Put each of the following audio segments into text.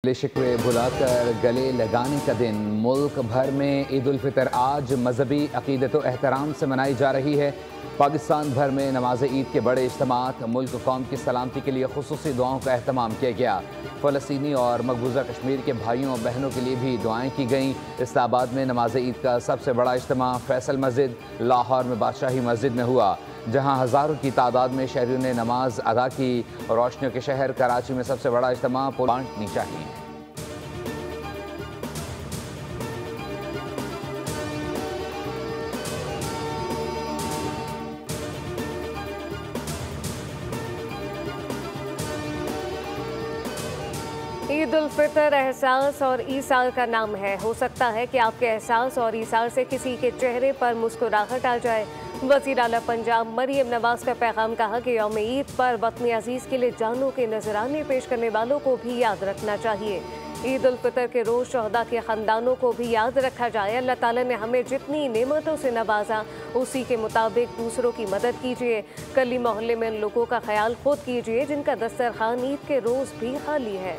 शिकवे भुलाकर गले लगाने का दिन। मुल्क भर में ईद उल फितर आज मजहबी अकीदत व एहतराम से मनाई जा रही है। पाकिस्तान भर में नमाज ईद के बड़े इज्तिमात, मुल्क कौम की सलामती के लिए खुसूसी दुआओं का अहतमाम किया गया। फ़लस्तीनी और मकबूजा कश्मीर के भाइयों और बहनों के लिए भी दुआएं की गईं। इस्लामाबाद में नमाज ईद का सबसे बड़ा इज्तिमा फैसल मस्जिद, लाहौर में बादशाही मस्जिद में हुआ, जहां हज़ारों की तादाद में शहरियों ने नमाज अदा की। रोशनियों के शहर कराची में सबसे बड़ा इज्तिमा बांटनी चाहिए। ईद उल फितर एहसास और ईसार का नाम है। हो सकता है कि आपके एहसास और ईसार से किसी के चेहरे पर मुस्कुराहट आ जाए। वज़ीर आला पंजाब मरियम नवाज का पैगाम कहा कि यौम ईद पर वतन अजीज़ के लिए जानों के नजराने पेश करने वालों को भी याद रखना चाहिए। ईद उल फितर के रोज़ शहदा के ख़ानदानों को भी याद रखा जाए। अल्लाह ताला ने हमें जितनी नेमतों से नवाजा, उसी के मुताबिक दूसरों की मदद कीजिए। गली मोहल्ले में उन लोगों का ख्याल खुद कीजिए जिनका दस्तरखान ईद के रोज़ भी खाली है।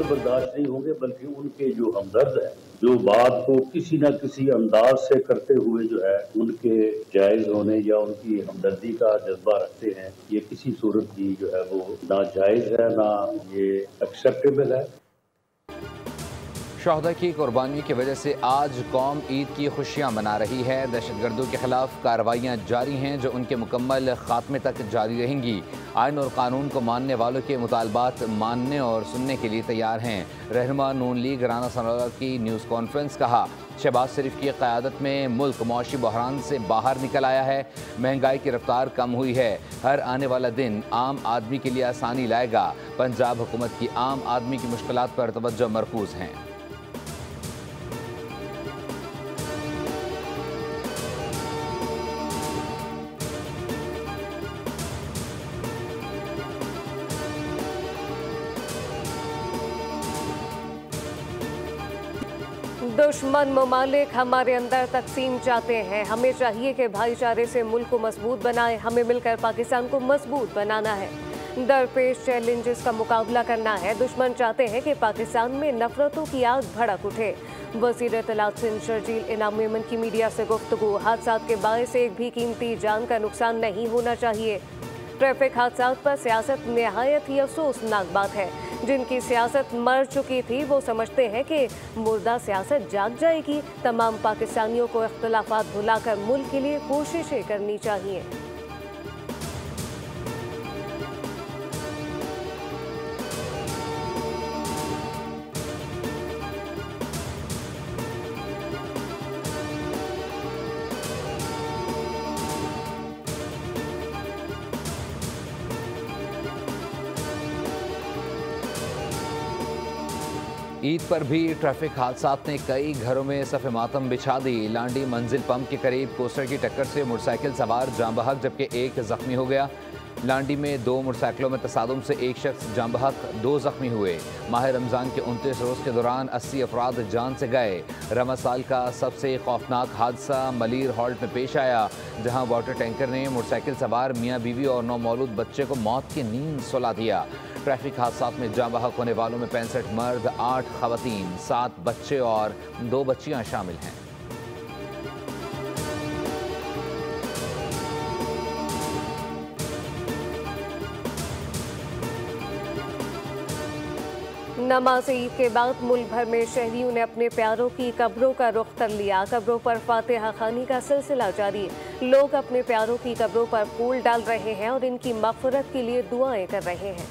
बर्दाश्त नहीं होंगे, बल्कि उनके जो हमदर्द है, जो बात को किसी न किसी अंदाज से करते हुए जो है उनके जायज होने या उनकी हमदर्दी का जज्बा रखते हैं, ये किसी सूरत की जो है वो ना जायज है, ना ये एक्सेप्टेबल है। शहदा की कुर्बानी की वजह से आज कौम ईद की खुशियाँ मना रही है। दहशतगर्दों के खिलाफ कार्रवाइयाँ जारी हैं जो उनके मुकम्मल खात्मे तक जारी रहेंगी। आइन और कानून को मानने वालों के मुतालबात मानने और सुनने के लिए तैयार हैं। रहनुमा नून लीग राना सनाउल्लाह की न्यूज़ कॉन्फ्रेंस। कहा, शहबाज शरीफ की क़यादत में मुल्क मौशी बहरान से बाहर निकल आया है। महंगाई की रफ्तार कम हुई है। हर आने वाला दिन आम आदमी के लिए आसानी लाएगा। पंजाब हुकूमत की आम आदमी की मुश्किलात पर तवज्जो मरकूज़ हैं। दुश्मन ममालिक हमारे अंदर तकसीम चाहते हैं। हमें चाहिए कि भाईचारे से मुल्क को मजबूत बनाएं। हमें मिलकर पाकिस्तान को मजबूत बनाना है। दरपेश चैलेंजेस का मुकाबला करना है। दुश्मन चाहते हैं कि पाकिस्तान में नफरतों की आग भड़क उठे। वज़ीर इत्तलात सिंध शर्जील इनाम मेमन की मीडिया से गुफ्तगू। हादसात के बायस एक भी कीमती जान का नुकसान नहीं होना चाहिए। ट्रैफिक हादसात पर सियासत नहायत ही अफसोसनाक बात है। जिनकी सियासत मर चुकी थी वो समझते हैं कि मुर्दा सियासत जाग जाएगी। तमाम पाकिस्तानियों को इख्तलाफात भुलाकर मुल्क के लिए कोशिशें करनी चाहिए। ईद पर भी ट्रैफिक हादसात ने कई घरों में सफ़े मातम बिछा दी। लांडी मंजिल पंप के करीब कोस्टर की टक्कर से मोटरसाइकिल सवार जाँ बहक जबकि एक जख्मी हो गया। लांडी में 2 मोटरसाइकिलों में तसादुम से एक शख्स जाँ बहक, 2 जख्मी हुए। माह रमज़ान के 29 रोज़ के दौरान 80 अफराद जान से गए। रमज़ साल का सबसे खौफनाक हादसा मलीर हॉल्ट में पेश आया, जहां वाटर टैंकर ने मोटरसाइकिल सवार मियाँ बीवी और 9 मौलूद बच्चे को मौत की नींद सुला दिया। ट्रैफिक हादसात में जाँ बहक होने वालों में 65 मर्द, 8 खवातीन, 7 बच्चे और 2 बच्चियां शामिल हैं। नमाज ईद के बाद मुल्क भर में शहरियों ने अपने प्यारों की कब्रों का रुख कर लिया। कब्रों पर फातिहा खानी का सिलसिला जारी। लोग अपने प्यारों की कब्रों पर फूल डाल रहे हैं और इनकी मग़फ़िरत के लिए दुआएं कर रहे हैं।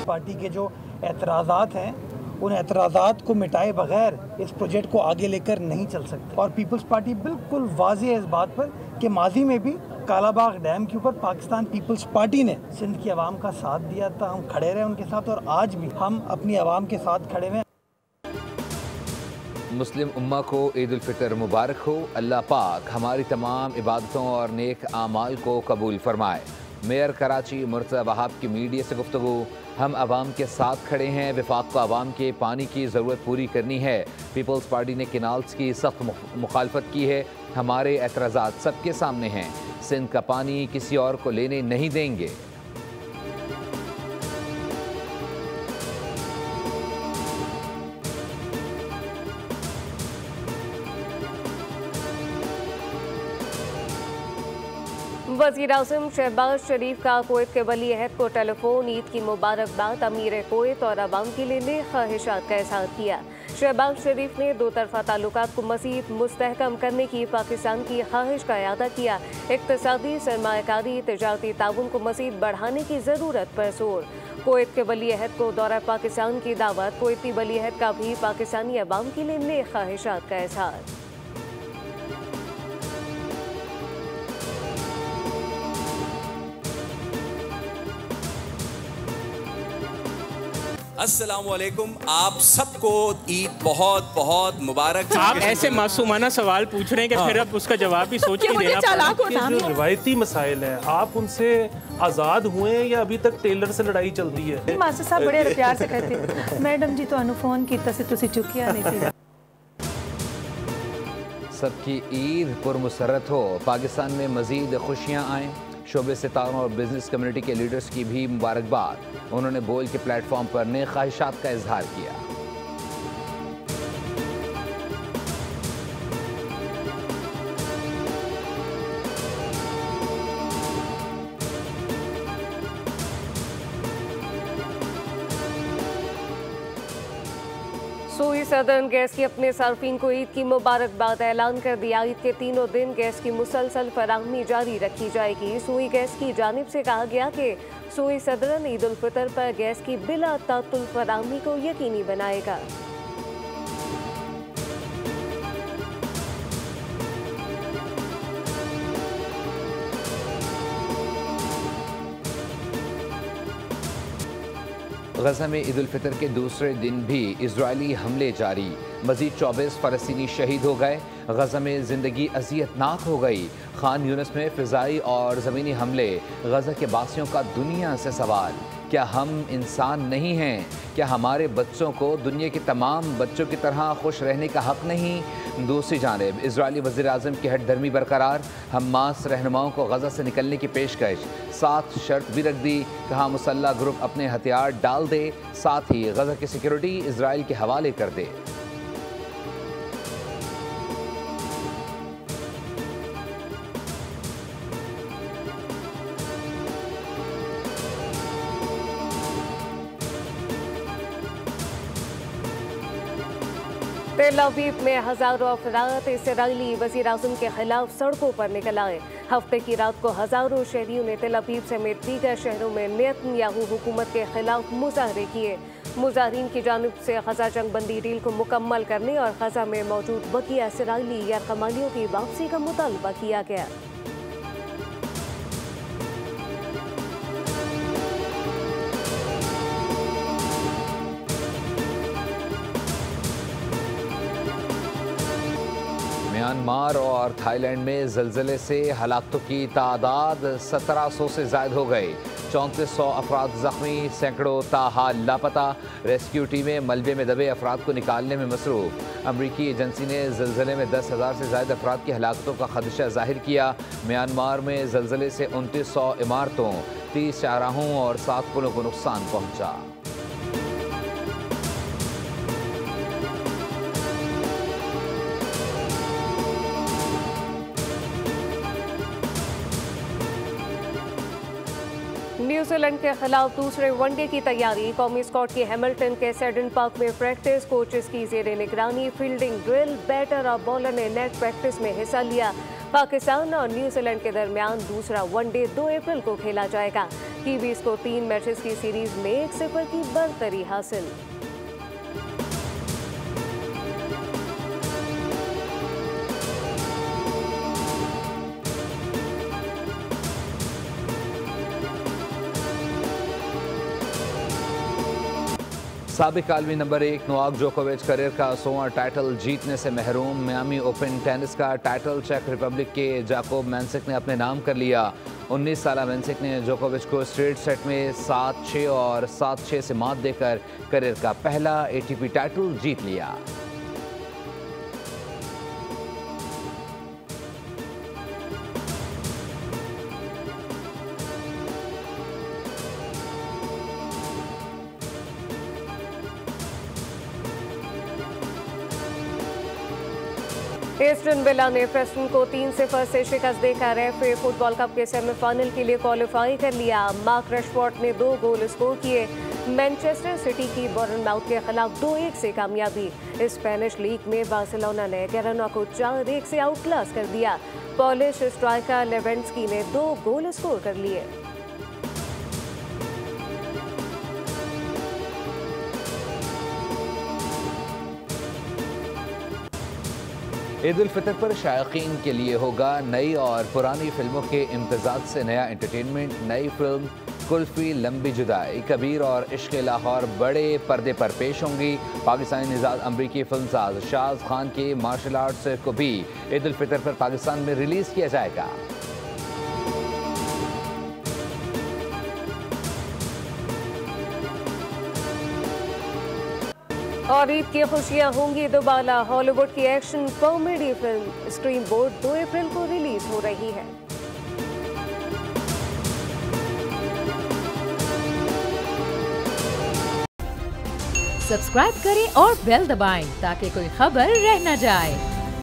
पार्टी के जो एतराज़ात हैं उन एतराज़ात को मिटाए बगैर इस प्रोजेक्ट को आगे लेकर नहीं चल सकते। और पीपल्स पार्टी बिल्कुल वाज़ेह है इस बात पर कि माजी में भी कालाबाग डैम के ऊपर पाकिस्तान पीपल्स पार्टी ने सिंध की आवाम का साथ दिया था। हम खड़े रहे उनके साथ और आज भी हम अपनी आवाम के साथ खड़े हुए हैं। मुस्लिम उम्मा को ईद उल फितर मुबारक हो। अल्लाह पाक हमारी तमाम इबादतों और नेक आमाल को कबूल फरमाए। मेयर कराची मुर्तज़ा वहाब की मीडिया से गुफ्तगू। हम आवाम के साथ खड़े हैं, विफाक को आवाम के पानी की ज़रूरत पूरी करनी है। पीपल्स पार्टी ने किनाल्स की सख्त मुखालफत की है। हमारे एतराज़ात सबके सामने हैं। सिंध का पानी किसी और को लेने नहीं देंगे। वज़ीर-ए-आज़म शहबाज शरीफ का कुवैत के वली अहद को टेलीफोन ईद की मुबारकबाद। अमीर कुवैत और अवाम के लिए नेक ख्वाहिशात का इज़हार किया। शहबाज शरीफ ने दो तरफ़ा ताल्लुकात को मज़ीद मुस्तहकम करने की पाकिस्तान की ख्वाहिश का इआदा किया। इक़्तिसादी सरमायाकारी तजारती ताउन को मज़ीद बढ़ाने की ज़रूरत पर जोर। कुवैत के वली अहद को दौरा पाकिस्तान की दावत। कुवैती वली अहद का भी पाकिस्तानी अवाम के लिए नेक ख्वाहिशात का इज़हार। अस्सलामुअलैकुम, आप सबको ईद बहुत बहुत मुबारक। आप ऐसे मासूमाना सवाल पूछ रहे हैं कि फिर अब उसका जवाब भी सोच के देना पड़ेगा। जो रिवायती मसाइल हैं, आप उनसे आज़ाद हुए या अभी तक टेलर से लड़ाई चलती है? मास्टर साहब बड़े प्यार से कहते मैडम जी तो फोन किया से तुसी चुकिया नहीं सी। सबकी ईद पुरमसरत हो। पाकिस्तान में मज़ीद खुशियाँ आएँ। शोबे सितारों और बिजनेस कम्युनिटी के लीडर्स की भी मुबारकबाद। उन्होंने बोल के प्लेटफॉर्म पर नेक ख्वाहिशात का इजहार किया। सूई सदर्न गैस की अपने सार्फिन को ईद की मुबारकबाद ऐलान कर दिया। ईद के तीनों दिन गैस की मुसलसल फराहमी जारी रखी जाएगी। सूई गैस की जानिब से कहा गया कि सूई सदर्न ईद उल फितर पर गैस की बिला तातुल फराहमी को यकीनी बनाएगा। गजा में ईद उल फितर के दूसरे दिन भी इजरायली हमले जारी। मजीद 24 फ़लस्तीनी शहीद हो गए। गजा में ज़िंदगी अज़ियतनाक हो गई। खान यूनिस में फ़िज़ाई और ज़मीनी हमले। गजा के बासियों का दुनिया से सवाल, क्या हम इंसान नहीं हैं? क्या हमारे बच्चों को दुनिया के तमाम बच्चों की तरह खुश रहने का हक़ नहीं? दूसरी जानिब इजरायली वज़ीर-ए-आज़म की हट धर्मी बरकरार। हमास रहनुमाओं को गजा से निकलने की पेशकश। साथ शर्त भी रख दी, कहा मुसल्लह ग्रुप अपने हथियार डाल दे, साथ ही गजा की सिक्योरिटी इजराइल के हवाले कर दे। तेल अवीव में हज़ारों अफराद इसराइली वज़ीर-ए-आज़म के खिलाफ सड़कों पर निकल आए। हफ्ते की रात को हज़ारों शहरियों ने तेल अवीव समेत दीगर शहरों में नेतन्याहू हुकूमत के खिलाफ मुजाहरे किए। मुजाहिरीन की जानिब से गजा जंग बंदी डील को मुकम्मल करने और गजा में मौजूद बकिया इसराइली यरगमालियों की वापसी का मुतालबा किया गया। म्यांमार और थाईलैंड में ज़लज़ले से हलाकतों की तादाद 1700 से ज़ायद हो गई। 3400 अफराद ज़ख्मी, सैकड़ों ताहाल लापता। रेस्क्यू टीमें मलबे में दबे अफराद को निकालने में मसरूफ़। अमरीकी एजेंसी ने ज़लज़ले में 10,000 से ज़ायद अफराद की हलाकतों का खदशा ज़ाहिर किया। म्यांमार में ज़लज़ले से 2900 इमारतों, 30 शाहराहों और 7 पुलों को नुकसान पहुँचा। न्यूजीलैंड के खिलाफ दूसरे वनडे की तैयारी। कौमी स्क्वाड की हैमिल्टन के सेडन पार्क में प्रैक्टिस। कोचेस की जेर निगरानी फील्डिंग ड्रिल। बैटर और बॉलर ने नेट प्रैक्टिस में हिस्सा लिया। पाकिस्तान और न्यूजीलैंड के दरमियान दूसरा वनडे 2 अप्रैल को खेला जाएगा। कीवीज को 3 मैचेस की सीरीज में 1-0 की बढ़तरी हासिल। साबिक आलमी नंबर 1 नोवाक जोकोविच करियर का 100वां टाइटल जीतने से महरूम। मियामी ओपन टेनिस का टाइटल चेक रिपब्लिक के जाकोब मैंसिक ने अपने नाम कर लिया। 19 साला मैंसिक ने जोकोविच को स्ट्रेट सेट में 7-6 और 7-6 से मात देकर करियर का पहला ATP टाइटल जीत लिया। एस्टन विला ने प्रेस्टन को 3-0 से शिकस्त देकर FA फुटबॉल कप के सेमीफाइनल के लिए क्वालिफाई कर लिया। मार्क रशफोर्ड ने 2 गोल स्कोर किए। मैनचेस्टर सिटी की बोर्नमाउथ के खिलाफ 2-1 से कामयाबी। स्पेनिश लीग में बार्सिलोना ने गिरोना को 4-1 से आउटक्लास कर दिया। पॉलिश स्ट्राइकर लेवेंडस्की ने 2 गोल स्कोर कर लिए। ईद उल फितर पर शायकीन के लिए होगा नई और पुरानी फिल्मों के इम्तिजाज से नया एंटरटेनमेंट। नई फिल्म कुल्फी लंबी जुदाई, कबीर और इश्क लाहौर बड़े पर्दे पर पेश होंगी। पाकिस्तानी निजाद अमरीकी फिल्मसाज शाज खान के मार्शल आर्ट्स को भी ईद उल फितर पर पाकिस्तान में रिलीज किया जाएगा। और ईद की खुशियां होंगी दोबारा। हॉलीवुड की action comedy film scream board 2 अप्रैल को रिलीज हो रही है। सब्सक्राइब करें और बेल दबाएं ताकि कोई खबर रह न जाए।